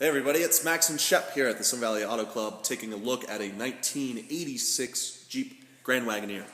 Hey everybody, it's Max and Shep here at the Sun Valley Auto Club taking a look at a 1986 Jeep Grand Wagoneer.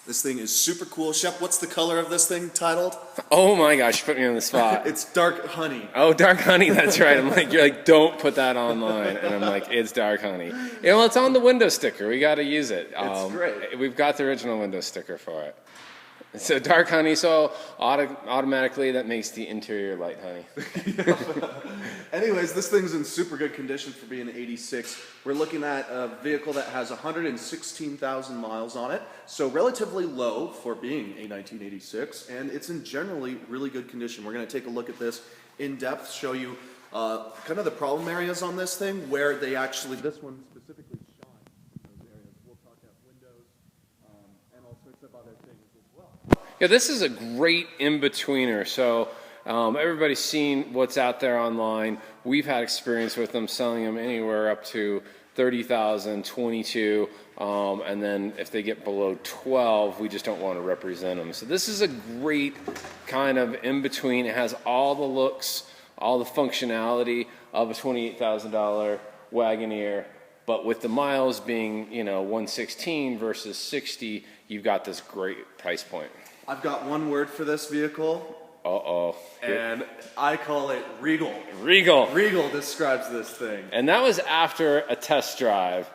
This thing is super cool. Shep, what's the color of this thing titled? Oh my gosh, you put me on the spot. It's Dark Honey. Oh, Dark Honey, that's right. You're like, don't put that online. And I'm like, it's Dark Honey. Yeah, well, it's on the window sticker. We got to use it. It's great. We've got the original window sticker for it. So Dark Honey, so automatically that makes the interior light honey. Anyways, this thing's in super good condition for being 86. We're looking at a vehicle that has 116,000 miles on it, so relatively low for being a 1986, and it's in generally really good condition. We're going to take a look at this in depth, show you kind of the problem areas on this thing, where they actually, this one specifically shine in those areas. We'll talk about windows and all sorts of other things as well. Yeah, this is a great in-betweener. So everybody's seen what's out there online. We've had experience with them, selling them anywhere up to 30,000, 22, and then if they get below 12, we just don't want to represent them. So this is a great kind of in-between. It has all the looks, all the functionality of a $28,000 Wagoneer, but with the miles being, 116 versus 60, you've got this great price point. I've got one word for this vehicle. Uh-oh. And I call it regal. Regal. Regal describes this thing. And that was after a test drive.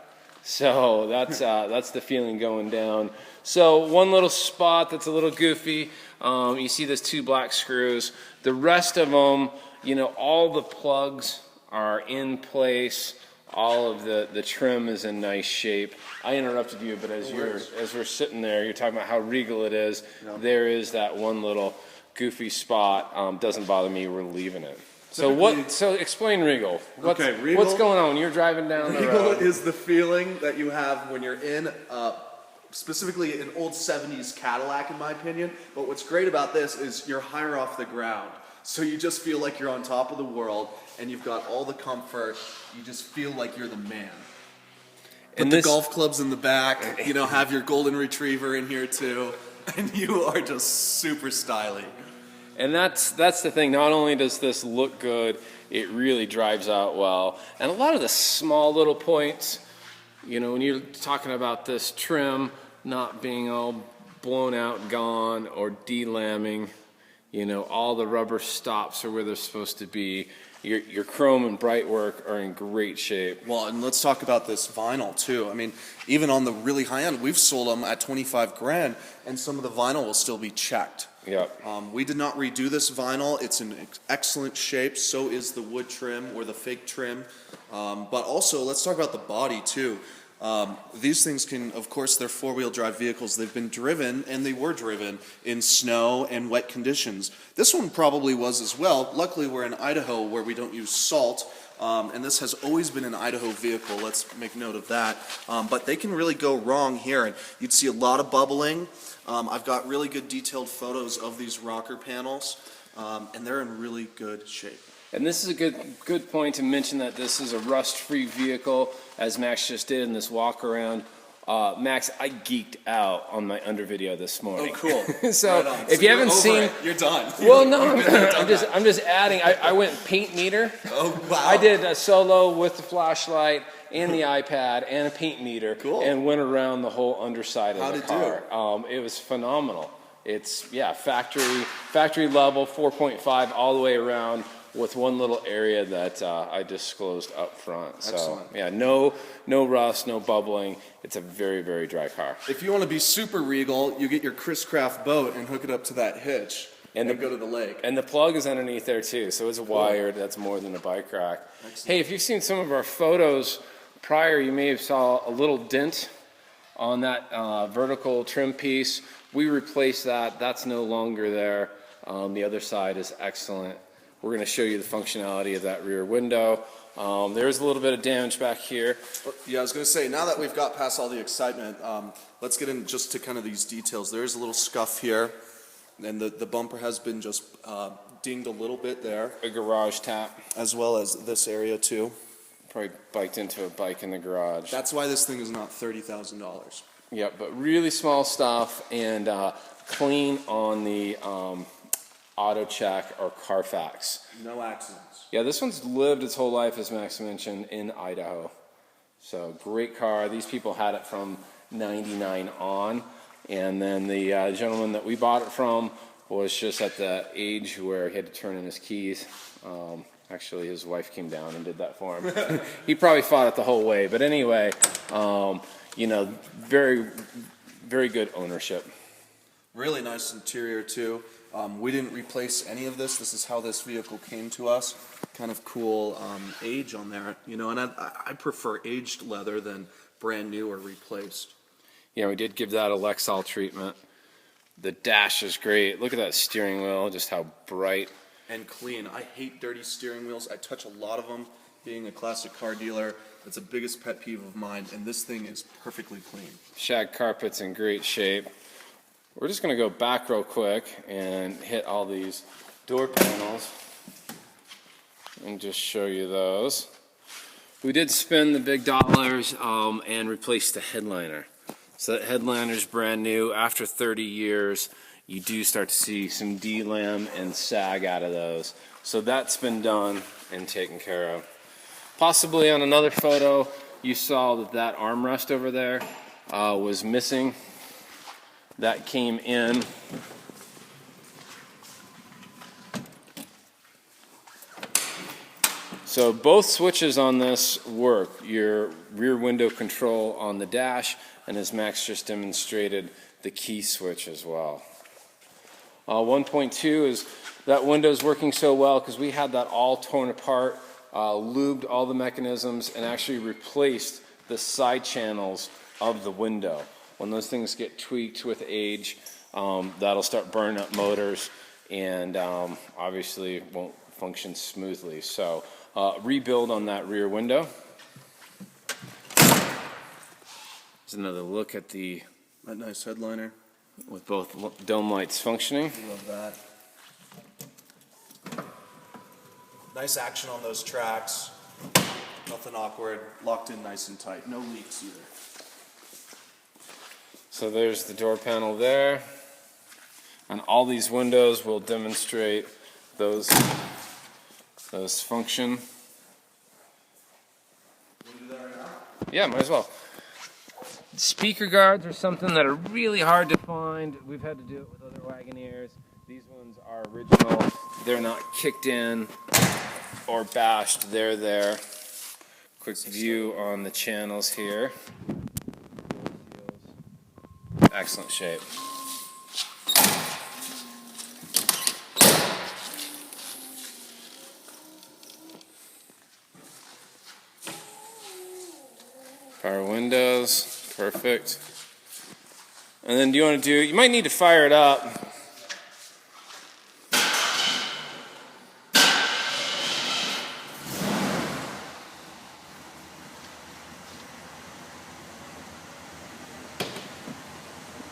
So that's the feeling going down. So one little spot that's a little goofy. You see those two black screws. The rest of them, all the plugs are in place. All of the trim is in nice shape. I interrupted you, but as we're sitting there, you're talking about how regal it is. Yeah. There is that one little goofy spot. Doesn't bother me. We're leaving it. So explain regal. Regal. What's going on when you're driving down the road? Regal is the feeling that you have when you're in, specifically an old 70s Cadillac, in my opinion. But what's great about this is you're higher off the ground. So you just feel like you're on top of the world, and you've got all the comfort. You just feel like you're the man. Put the golf clubs in the back, have your golden retriever in here too, and you are just super stylish. And that's the thing. Not only does this look good, it really drives out well. And a lot of the small little points, when you're talking about this trim not being all blown out, gone, or delamming, all the rubber stops are where they're supposed to be. Your chrome and bright work are in great shape. Well, and let's talk about this vinyl too. I mean, even on the really high end, we've sold them at 25 grand, and some of the vinyl will still be checked. Yep. We did not redo this vinyl. It's in excellent shape. So is the wood trim or the fake trim. But also, let's talk about the body too. These things can, of course, they're four-wheel drive vehicles. They've been driven, and they were driven in snow and wet conditions. This one probably was as well. Luckily, we're in Idaho where we don't use salt, and this has always been an Idaho vehicle. Let's make note of that. But they can really go wrong here, and you'd see a lot of bubbling. I've got really good detailed photos of these rocker panels, and they're in really good shape. And this is a good point to mention that this is a rust-free vehicle, as Max just did in this walk-around. Max, I geeked out on my under video this morning. Oh, cool. So if you haven't seen, you're done. Well, no, I'm just adding. I went paint meter. Oh wow! I did a solo with the flashlight and the iPad and a paint meter, cool. And went around the whole underside of the car. How'd It was phenomenal. It's factory level 4.5 all the way around, with one little area that I disclosed up front. So, excellent. Yeah, no rust, no bubbling. It's a very, very dry car. If you want to be super regal, you get your Chris Craft boat and hook it up to that hitch and then go to the lake. And the plug is underneath there too, so it's wired. That's more than a bike rack. Excellent. Hey, if you've seen some of our photos prior, you may have saw a little dent on that vertical trim piece. We replaced that. That's no longer there. The other side is excellent. We're going to show you the functionality of that rear window. There's a little bit of damage back here. Yeah, I was going to say, now that we've got past all the excitement, let's get in just to kind of these details. There's a little scuff here, and the bumper has been just dinged a little bit there. A garage tap. As well as this area too. Probably biked into a bike in the garage. That's why this thing is not $30,000. Yep, but really small stuff and clean on the auto check or Carfax. No accidents. Yeah, this one's lived its whole life, as Max mentioned, in Idaho. So great car. These people had it from 99 on. And then the gentleman that we bought it from was just at the age where he had to turn in his keys. Actually, his wife came down and did that for him. He probably fought it the whole way. But anyway, you know, very, very good ownership. Really nice interior too. We didn't replace any of this. This is how this vehicle came to us. Kind of cool age on there, you know, and I prefer aged leather than brand new or replaced. Yeah, we did give that a Lexol treatment. The dash is great. Look at that steering wheel, just how bright. And clean. I hate dirty steering wheels. I touch a lot of them. Being a classic car dealer, that's the biggest pet peeve of mine, and this thing is perfectly clean. Shag carpet's in great shape. We're just going to go back real quick and hit all these door panels and just show you those. We did spend the big dollars and replace the headliner. So that headliner's brand new. After 30 years, you do start to see some D-lam and sag out of those. So that's been done and taken care of. Possibly on another photo, you saw that armrest over there was missing. That came in. So both switches on this work. Your rear window control on the dash, and as Max just demonstrated, the key switch as well. 1.2 is that window's working so well because we had that all torn apart, lubed all the mechanisms, and actually replaced the side channels of the window. When those things get tweaked with age, that'll start burning up motors and obviously won't function smoothly. So rebuild on that rear window. Here's another look at that nice headliner. with both dome lights functioning. Love that. Nice action on those tracks. Nothing awkward. Locked in nice and tight. No leaks either. So there's the door panel there. And all these windows will demonstrate those function. Can we do that right now? Yeah, might as well. Speaker guards are something that are really hard to find. We've had to do it with other Wagoneers. These ones are original. They're not kicked in or bashed. They're there. Quick view on the channels here. Excellent shape. Power windows. Perfect. And then you might need to fire it up.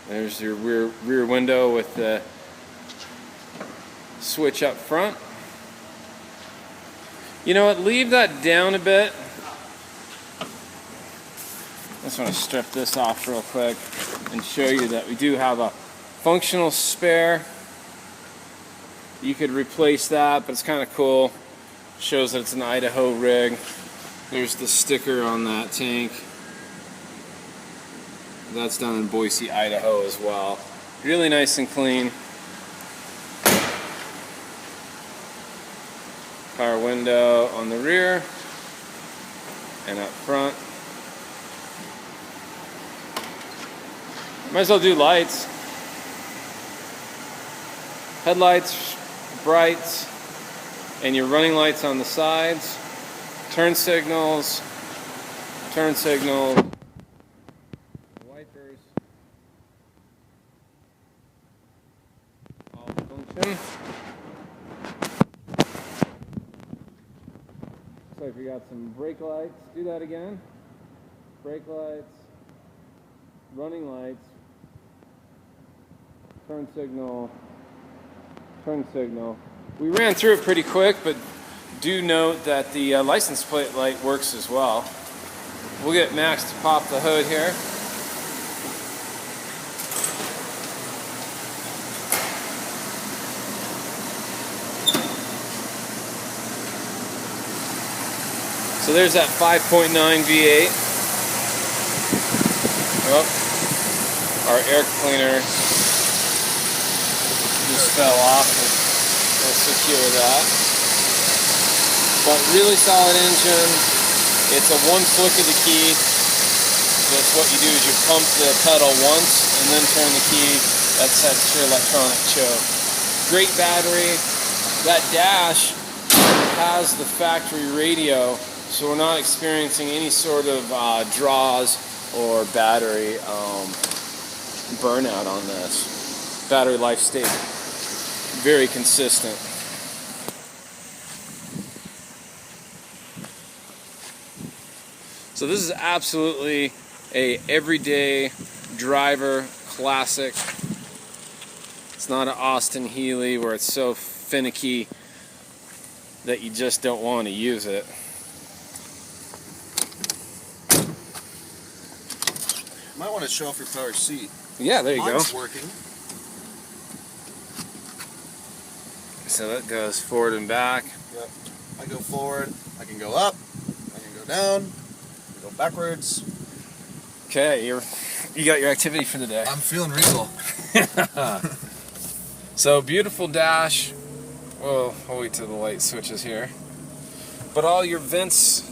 There's your rear window with the switch up front. You know what, leave that down a bit. I just want to strip this off real quick and show you that we do have a functional spare. You could replace that, but it's kind of cool. Shows that it's an Idaho rig. There's the sticker on that tank. That's down in Boise, Idaho as well. Really nice and clean. Power window on the rear and up front. Might as well do lights. Headlights, brights, and your running lights on the sides. Turn signals, wipers, all function. Looks like we got some brake lights. Do that again. Brake lights, running lights, turn signal. We ran through it pretty quick, but do note that the license plate light works as well. We'll get Max to pop the hood here. So there's that 5.9 V8. Oh, our air cleaner just fell off. We'll secure that. But really solid engine. It's a one flick of the key. Just what you do is you pump the pedal once and then turn the key. That sets your electronic choke. Great battery. That dash has the factory radio, so we're not experiencing any sort of draws or battery burnout on this. Battery life stayed very consistent. So this is absolutely a everyday driver classic. It's not an Austin Healey where it's so finicky that you just don't want to use it. You might want to show off your power seat. Yeah, there you Mine's go. working. So that goes forward and back. Yep. I go forward, I can go up, I can go down, I can go backwards. Okay, you got your activity for the day. I'm feeling regal. So beautiful dash. Well, I'll wait till the light switches here. But all your vents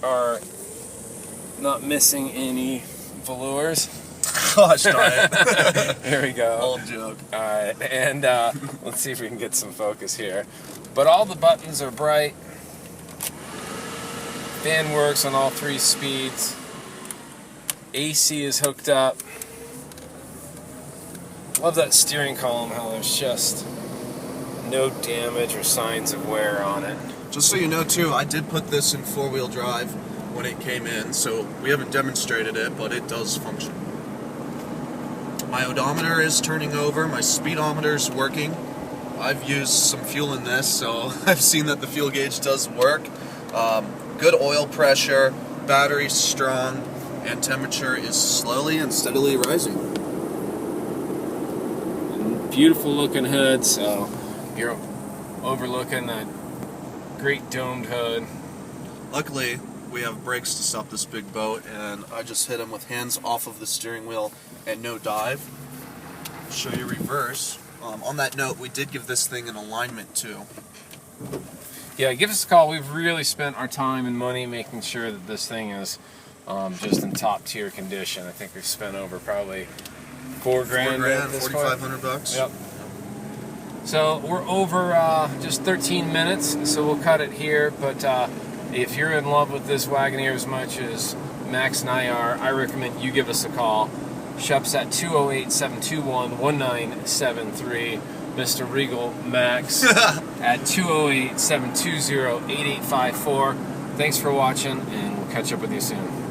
are not missing any velours. Gosh darn it. There we go. Old joke. Alright, and let's see if we can get some focus here. But all the buttons are bright. Fan works on all 3 speeds. AC is hooked up. Love that steering column, how there's just no damage or signs of wear on it. Just so you know too, I did put this in 4-wheel drive when it came in, so we haven't demonstrated it, but it does function. My odometer is turning over, my speedometer's working. I've used some fuel in this, so I've seen that the fuel gauge does work. Good oil pressure, battery's strong, and temperature is slowly and steadily rising. Beautiful looking hood, so you're overlooking that great domed hood. Luckily, we have brakes to stop this big boat, and I just hit him with hands off of the steering wheel and no dive. Show you reverse. On that note, we did give this thing an alignment too. Yeah, give us a call. We've really spent our time and money making sure that this thing is just in top tier condition. I think we've spent over probably $4 grand, $4,500. Yep. So we're over just 13 minutes, so we'll cut it here. But if you're in love with this Wagoneer as much as Max and I are, I recommend you give us a call. Shop's at 208-721-1973. Mr. Regal Max at 208-720-8854. Thanks for watching, and we'll catch up with you soon.